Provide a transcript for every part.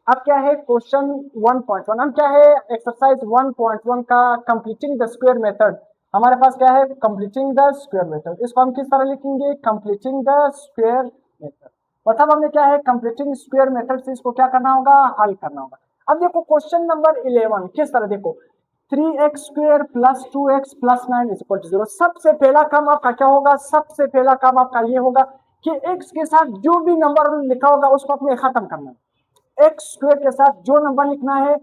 अब क्या है क्वेश्चन 1.1, हम क्या है एक्सरसाइज 1.1 का कंप्लीटिंग द स्क्वायर मेथड। हमारे पास क्या है कंप्लीटिंग द स्क्वायर मेथड, इसको हम किस तरह लिखेंगे कंप्लीटिंग द स्क्वायर मेथड। मतलब हमने क्या है कंप्लीटिंग स्क्वायर मेथड से इसको क्या करना होगा हल करना होगा। अब देखो क्वेश्चन नंबर 11 किस तरह देखो 3x square plus 2x plus 9 is equal to 0। सबसे पहला काम आपका क्या होगा, सबसे पहला काम आपका ये होगा कि x के साथ जो भी नंबर लिखा होगा उसको अपने खत्म करना है। एक्स स्क्वायर के साथ जो नंबर लिखना है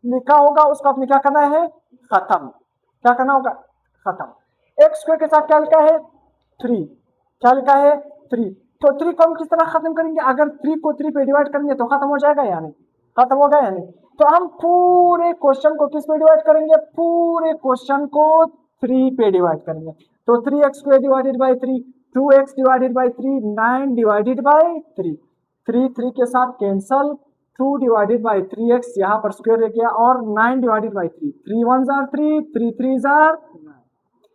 लिखा होगा उसको आपने क्या करना है खत्म, क्या करना होगा खत्म। एक्स स्क्वायर के साथ क्या लिखा है 3, क्या लिखा है 3, तो 3 को हम किस तरह खत्म करेंगे, अगर 3 को 3 पे डिवाइड करेंगे तो खत्म हो जाएगा या नहीं, खत्म होगा या नहीं। तो हम पूरे क्वेश्चन को किस पे डिवाइड करेंगे, पूरे क्वेश्चन को 3 पे डिवाइड करेंगे। तो 3x square divided by 3, 2x divided by 3, 9 divided by 3, 3 के साथ कैंसल, 2 डिवाइडेड बाई 3x यहाँ पर स्क्वायर रह गया और 9 डिवाइडेड बाई 3, 3 1 जार 3, 3 3 जार 9।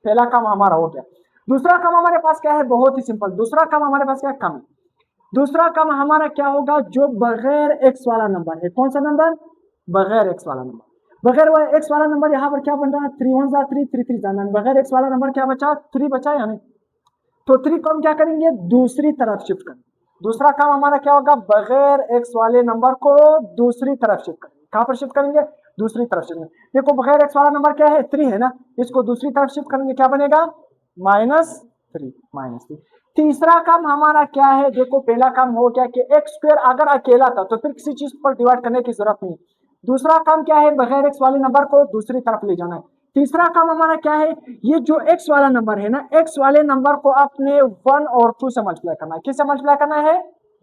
पहला काम हमारा हो गया। दूसरा काम हमारे पास क्या है, बहुत ही सिंपल। दूसरा काम हमारे पास क्या कम है, दूसरा काम हमारा क्या होगा जो बगैर एक्स वाला नंबर है। कौन सा नंबर, बगैर एक्स वाला नंबर। बगैर एक्स वाला नंबर यहाँ पर क्या बन रहा है 3 1 जार 3, 3 3 जार 9। बगैर एक्स वाला नंबर क्या बचा 3 बचा या नहीं। तो 3 को हम क्या करेंगे दूसरी तरफ शिफ्ट करेंगे। दूसरा काम हमारा क्या होगा बगैर एक्स वाले नंबर को दूसरी तरफ शिफ्ट करेंगे। कहां पर शिफ्ट करेंगे, दूसरी तरफ शिफ्ट करेंगे। देखो बगैर एक्स वाला नंबर क्या है 3 है ना, इसको दूसरी तरफ शिफ्ट करेंगे क्या बनेगा -3, -3। तीसरा काम हमारा क्या है, देखो पहला काम हो गया कि एक्स स्क्वायर अगर अकेला था तो फिर किसी चीज पर डिवाइड करने की जरूरत नहीं। दूसरा काम क्या है बगैर एक्स वाले नंबर को दूसरी तरफ ले जाना है। तीसरा काम हमारा क्या है, ये जो x वाला नंबर है ना, x वाले नंबर को आपने 1 और 2 से मल्टीप्लाई करना है। किससे मल्टीप्लाई करना है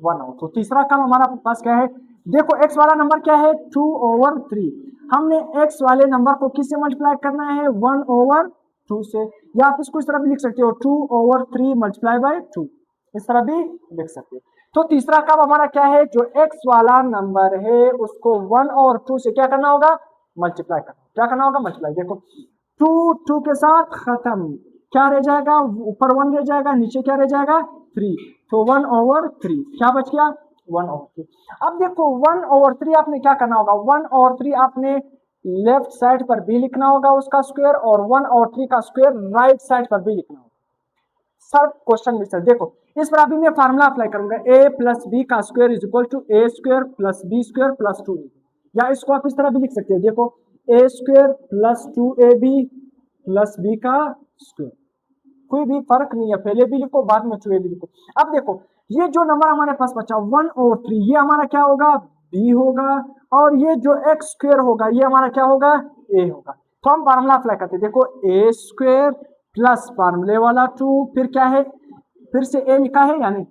1 और 2। तीसरा काम हमारा पास क्या है, देखो x वाला नंबर क्या है 2/3, हमने x वाले नंबर को किससे मल्टीप्लाई करना है 1/2 से, या आप इसको इस तरह भी लिख सकते हो 2/3 मल्टीप्लाई बाय 2, इस तरह भी लिख सकते हो। तो तीसरा काम हमारा क्या है, जो x वाला नंबर है उसको 1 और 2 से क्या करना होगा मल्टीप्लाई करना, क्या करना होगा मल्टीप्लाई। देखो 2 के साथ खत्म, क्या रह जाएगा ऊपर 1 रह जाएगा नीचे क्या रह जाएगा 3, तो 1/3 क्या बच गया 1/3। अब देखो 1/3 आपने क्या करना होगा 1/3 आपने लेफ्ट साइड पर भी लिखना होगा उसका स्क्वायर, और 1/3 का स्क्वायर राइट साइड पर भी लिखना होगा। सर क्वेश्चन में सर देखो इस पर अभी मैं फार्मूला अप्लाई करूंगा a प्लस बी का square is equal to a square plus B square plus 2, या इसको आप इस तरह भी लिख सकते हैं। देखो a square plus 2ab plus b का स्क्वायर, कोई भी फर्क नहीं है, पहले भी लिखो बाद में 2ab लिखो। अब देखो ये जो नंबर हमारे पास बचा 1/3 ये हमारा क्या होगा b होगा, और ये जो x स्क्वायर होगा ये हमारा क्या होगा a होगा। तो हम फार्मूला अप्लाई करते हैं। देखो a स्क्वायर प्लस फार्मूले वाला 2, फिर क्या है फिर से a लिखा है या नहीं,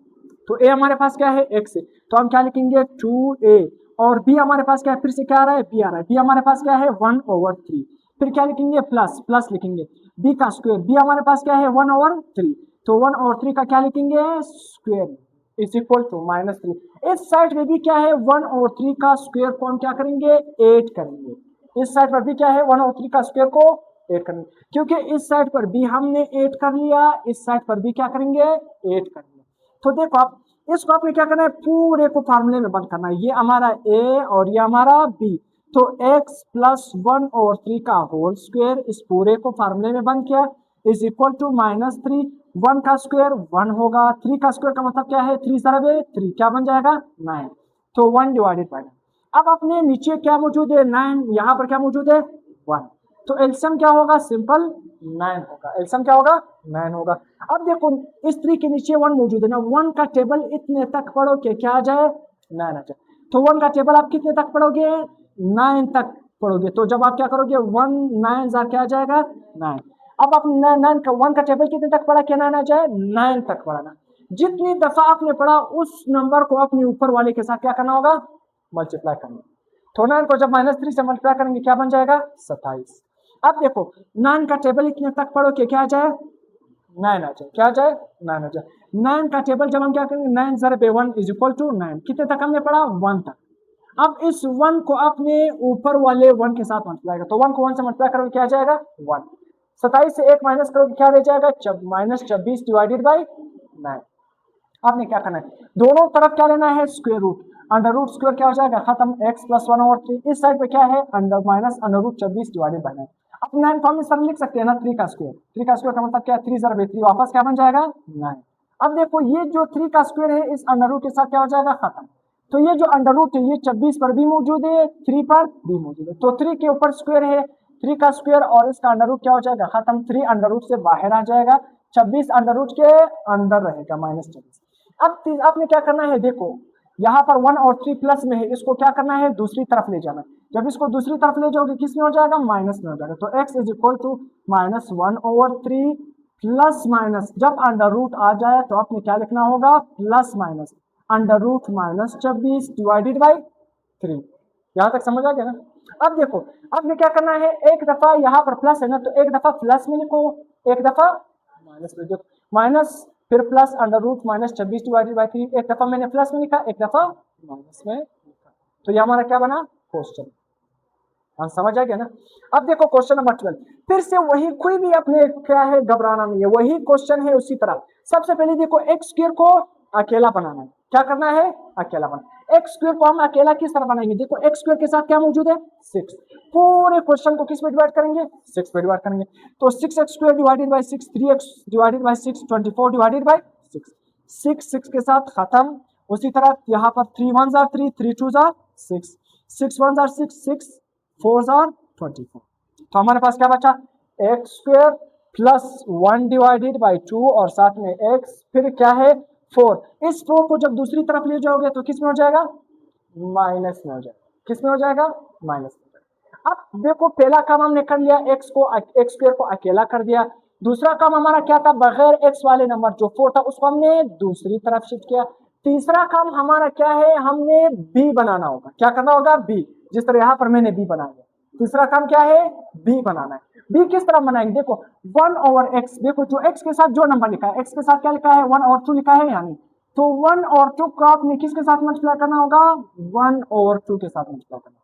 तो a हमारे पास क्या है x है, तो हम क्या लिखेंगे 2a, और b हमारे पास क्या है फिर से क्या आ रहा है b आ रहा है, b हमारे पास क्या है 1/3, फिर क्या लिखेंगे प्लस प्लस लिखेंगे b का स्क्वायर, b हमारे पास क्या है 1/3, तो 1/3 का क्या लिखेंगे स्क्वायर इज इक्वल टू -3। इस साइड में भी क्या है 1/3 का स्क्वायर को हम क्या करेंगे 8 करेंगे, इस साइड पर भी क्या है 1/3 का स्क्वायर को 8 करेंगे, क्योंकि इस साइड पर भी हमने 8 कर लिया, इस साइड पर भी क्या करेंगे 8 करेंगे। तो देखो आप इसको आपने क्या करना है पूरे को फार्मूले में बंद करना है, ये हमारा a और ये हमारा b, तो x प्लस 1/3 का होल स्क्वायर इस पूरे को फार्मूले में बंद किया इज इक्वल टू -3, 1 का स्क्वायर 1 होगा, 3 का स्क्वायर का मतलब क्या है 3 सरब 3 क्या बन जाएगा 9, तो 1 डिवाइडेड बाय 9। अब अपने नीचे क्या मौजूद है 9, यहाँ पर क्या मौजूद है 1, तो एलसीएम क्या होगा सिंपल 9 होगा, एलसीएम क्या होगा 9 होगा। अब देखो इस 3 के नीचे 1 मौजूद है ना, 1 का टेबल इतने तक पढ़ो कि क्या आ जाए 9 आ जाए, तो 1 का टेबल आप कितने तक पढ़ोगे 9 तक पढ़ोगे, तो जब आप क्या करोगे 1 9 जार क्या आ जाएगा 9। अब आप 9 का 1 का टेबल कितने तक पढ़ा कि 9 आ जाए 9 तक पढ़ाना, जितनी दफा आपने पढ़ा उस नंबर को अपने ऊपर वाले के साथ क्या करना होगा मल्टीप्लाई करना, तो 9 को जब -3 से मल्टीप्लाई करेंगे क्या बन जाएगा 27। अब देखो 9 का टेबल इतने तक पढ़ो कि क्या आ जाए 9 आ जाए, क्या आ जाए 9 आ जाए। 9 का टेबल जब हम क्या करेंगे 9 ज़रब 1 इज इक्वल टू 9, कितने तक हमने पढ़ा 1 तक। अब इस 1 को अपने ऊपर वाले 1 के साथ मल्टीप्लाई करो, तो 1 को 1 से मल्टीप्लाई करोगे क्या आ जाएगा 1, 27 से 1 माइनस करोगे क्या रह जाएगा -26 डिवाइडेड बाई 9। आपने क्या करना है दोनों तरफ क्या लेना है square root, under root square क्या हो जाएगा खत्म, x प्लस 1/3। इस साइड पे क्या है under minus under root 24 divided by 9। अब 9 फॉर्म में सर लिख सकते हैं ना 3 का स्क्वायर, 3 का स्क्वायर का मतलब क्या 3 ज़र 3 वापस क्या बन जाएगा 9। अब देखो ये जो 3 का स्क्वायर है इस अंडर रूट के साथ क्या हो जाएगा खत्म। तो ये जो अंडर रूट है ये 24 पर भी मौजूद है 3 पर भी मौजूद है, तो 3 के ऊपर स्क्वायर है 3 का स्क्वायर और इसका अंडर रूट क्या हो जाएगा खत्म, 3 अंडर रूट से बाहर आ जाएगा, 26 अंडर रूट के अंदर रहेगा -24। अब आपने क्या करना है देखो यहाँ पर 1 और 3 प्लस में है, इसको क्या करना है दूसरी तरफ ले जाना है। जब इसको दूसरी तरफ ले जाओगे किस में हो जाएगा माइनस में हो जाएगा, तो x is equal to -1/3 plus minus, जब अंडर रूट आ जाए तो आपने क्या लिखना होगा plus minus under root -24 divided by 3। यहां तक समझ आ गया ना। अब देखो आपने क्या करना है, एक दफा यहाँ पर प्लस है ना तो एक दफा प्लस में लिखो, एक दफा माइनस में, माइनस फिर plus under root -24 divided by 3। एक दफा मैंने प्लस में लिखा एक दफा माइनस में लिखा, तो ये हमारा क्या बना क्वेश्चन। हाँ समझ आ गया ना। अब देखो क्वेश्चन नंबर 12, फिर से वही, कोई भी अपने क्या है घबराना नहीं है, वही क्वेश्चन है उसी तरह। सबसे पहले देखो एक्स स्क्वायर को अकेला बनाना है, क्या करना है अकेला बनाना। एक्स स्क्वायर को हम अकेला किस तरह बनाएंगे, देखो एक्स स्क्वायर के साथ क्या मौजूद है 6, पूरे क्वेश्चन को किस में डिवाइड करेंगे 6 में डिवाइड करेंगे, तो 6x² divided by 6, 3x divided by 6, 24 divided by 6, 6 के साथ खत्म। उसी तरह यहाँ पर 3 1 are 3, 3 2 are 6, 6 1 are 6, 6 4 are 24। तो हमारे पास क्या बचा x square plus 1 divided by 2 और साथ में x फिर क्या है 4। इस 4 को जब दूसरी तरफ ले जाओगे तो किस में हो जाएगा माइनस में हो जाएगा, किस में हो जाएगा माइनस में। अब देखो पहला काम हमने कर लिया, एक्स स्क्वायर को अकेला कर दिया। दूसरा काम हमारा क्या था, बगैर एक्स वाले नंबर जो 4 था उसको हमने दूसरी तरफ शिफ्ट किया। तीसरा काम हमारा क्या है, हमने बी बनाना होगा। क्या करना होगा बी, जिस तरह यहाँ पर मैंने बी बनाया। तीसरा काम क्या है बी बनाना है। बी किस तरह बनाएंगे, देखो 1/x, देखो जो x के साथ जो नंबर लिखा है, x के साथ क्या लिखा है 1/2 लिखा है, यानी तो 1/2 को आपने किसके साथ मल्टीप्लाई करना होगा 1/2 के साथ मल्टीप्लाई करना,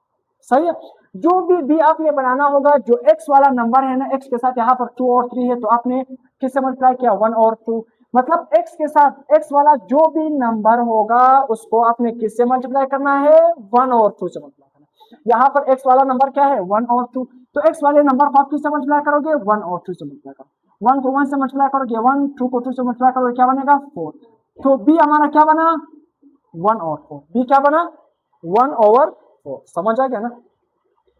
सही है। जो भी बी आपने बनाना होगा, जो x वाला नंबर है ना, x के साथ यहाँ पर 2 और 3 है, तो आपने किससे मल्टीप्लाई किया 1/2, मतलब x के साथ x वाला जो भी नंबर होगा उसको आपने किससे मल्टीप्लाई करना है 1/2 से मल्टीप्लाई करना। यहाँ पर x वाला नंबर क्या है 1/2, तो x वाले नंबर को आप किससे मल्टीप्लाई करोगे 1/2 से मल्टीप्लाई करो। 1 को 1 से मल्टीप्लाई करोगे 1, 2 को 2 से मल्टीप्लाई करोगे क्या बनेगा 4। तो b हमारा क्या बना 1/4, b क्या बना 1/4। समझ आ गया ना।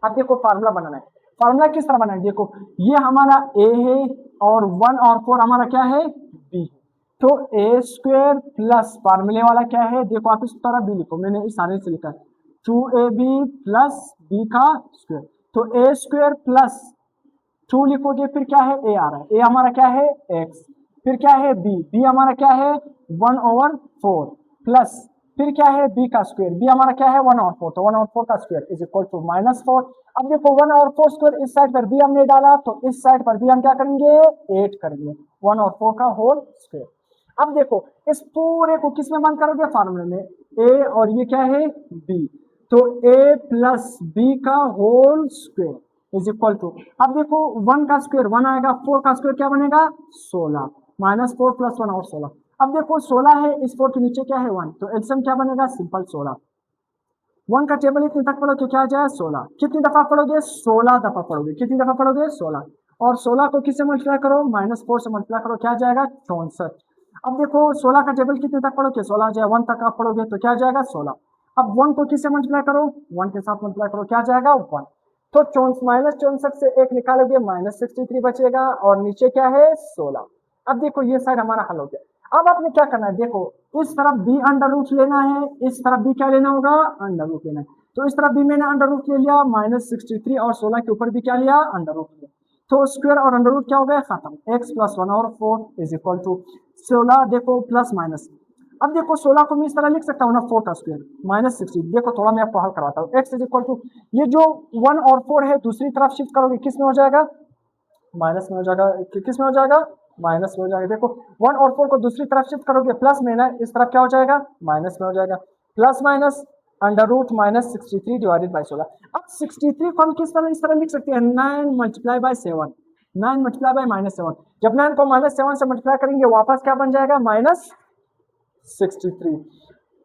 अब देखो फार्मूला बनाना है, फार्मूला किस तरह बनाए, देखो ये हमारा a है और 1/4 हमारा क्या है b, तो a स्क्वायर प्लस फार्मूले वाला क्या है, देखो आप इस तरह b लिखो, मैंने इस आने से लिखा है 2ab प्लस b का स्क्वायर, तो a स्क्वायर प्लस 2 लिखोगे फिर क्या है a आ रहा है, a हमारा क्या है x, फिर क्या है b हमारा क्या है 1/4 प्लस फिर क्या है b का स्क्वायर, b हमारा क्या है 1/4, तो 1/4 का स्क्वायर इज इक्वल टू -4। अब देखो 1/4 स्क्वायर इस साइड पर b हमने डाला, तो इस साइड पर b हम क्या करेंगे 8 करेंगे, 1/4 का होल स्क्वायर। अब देखो इस पूरे को किस में बंद करोगे फार्मूले में, a और ये क्या है b, तो a प्लस b का whole square is equal to, अब देखो 1 का स्क्वायर 1 आएगा, 4 का स्क्वायर क्या बनेगा 16, -4 + 1 और 16। अब देखो 16 है, इस 4 के नीचे क्या है 1, तो एलसीएम क्या बनेगा सिंपल 16। 1 का टेबल इतने तक पढ़ोगे क्या आ जाए 16, कितनी दफा पढ़ोगे 16 दफा पढ़ोगे, कितनी दफा पढ़ोगे 16, और 16 को किससे मल्टीप्लाई करो -4 से मल्टीप्लाई करो, क्या जाएगा 64। अब देखो 16 का टेबल कितने तक पढ़ोगे 16 जाए 1 तक आप पढ़ोगे तो क्या जाएगा 16। अब 1 को किससे मल्टीप्लाई करो 1 के साथ मल्टीप्लाई करो, क्या जाएगा 1, तो -64 से 1 निकालोगे -63 बचेगा और नीचे क्या है 16। अब देखो ये साइड हमारा हल हो गया। अब आपने क्या करना है, देखो इस तरफ b अंडर रूट लेना है, इस तरफ b क्या लेना होगा अंडर रूट लेना है, तो इस तरफ b मैंने अंडर रूट ले लिया -63 और 16 के ऊपर भी क्या लिया अंडर रूट लिया, तो स्क्वायर और अंडर रूट क्या हो गया खत्म, x + 1/4 इज इक्वल टू 16, देखो प्लस माइनस। अब देखो 16 को मैं इस तरह लिख सकता हूँ ना 4 का स्क्वायर -60, देखो थोड़ा मैं आपको हल करवाता हूँ, x इज इक्वल टू ये जो 1 और 4 है दूसरी तरफ शिफ्ट करोगे किस में हो जाएगा माइनस में हो जाएगा, किस में हो जाएगा माइनस में हो जाएगा। देखो 1 और 4 को दूसरी तरफ शिफ्ट करोगे प्लस में ना, इस तरफ क्या हो जाएगा माइनस में हो जाएगा, plus minus under root -63 divided by 16। अब 63 को हम किस तरह इस तरह लिख सकते हैं 9 मल्टीप्लाई बाई 7, 9 मल्टीप्लाई बाई -7, जब 9 को -7 से मल्टीप्लाई करेंगे वापस क्या बन जाएगा -63।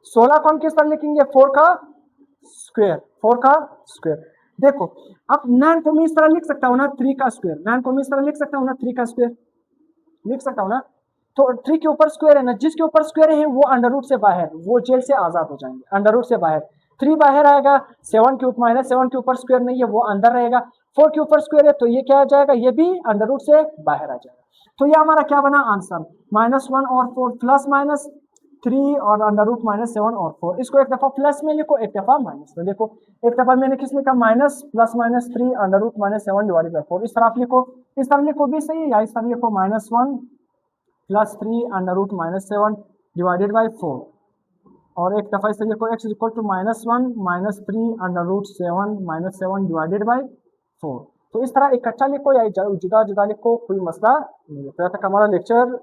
16 को हम किस तरह लिखेंगे, 4 का स्क्वायर, 4 का स्क्वायर। देखो अब 9 को मैं इस तरह लिख सकता हूँ ना 3 का स्क्वायर, 9 को मैं इस तरह लिख सकता हूँ ना 3 का स्क्वायर, लिख सकता हूँ ना। तो 3 के ऊपर स्क्वायर है ना, जिसके ऊपर स्क्वायर है वो अंडर रूट से बाहर, वो जेल से आजाद हो जाएंगे, अंडर रूट से बाहर। 3 बाहर आएगा, 7 के ऊपर माइनस 7 के ऊपर स्क्वायर नहीं है, वो अंदर रहेगा। 4 के ऊपर स्क्वायर है तो ये क्या आ जाएगा, ये भी अंडर रूट से बाहर आ जाएगा। तो ये हमारा क्या बना आंसर, -1 और 4 प्लस माइनस 3 और अंडर रूट -7 और 4। इसको एक दफा प्लस में लिखो, एक दफा माइनस में लिखो। एक दफा मैंने किस लिखा, minus plus -3 under root -7 divided by 4। इस तरह आप लिखो, इस तरह लिखो भी सही है, या इस तरह लिखो -1 plus 3 under root -7 divided by 4। और एक दफा इसे लिखो x equal to -1 -3 under root 7 divided by 4। तो इस तरह इकट्ठा लिखो या जुदा जुदा लिखो, कोई मसला नहीं है। तो तक हमारा लेक्चर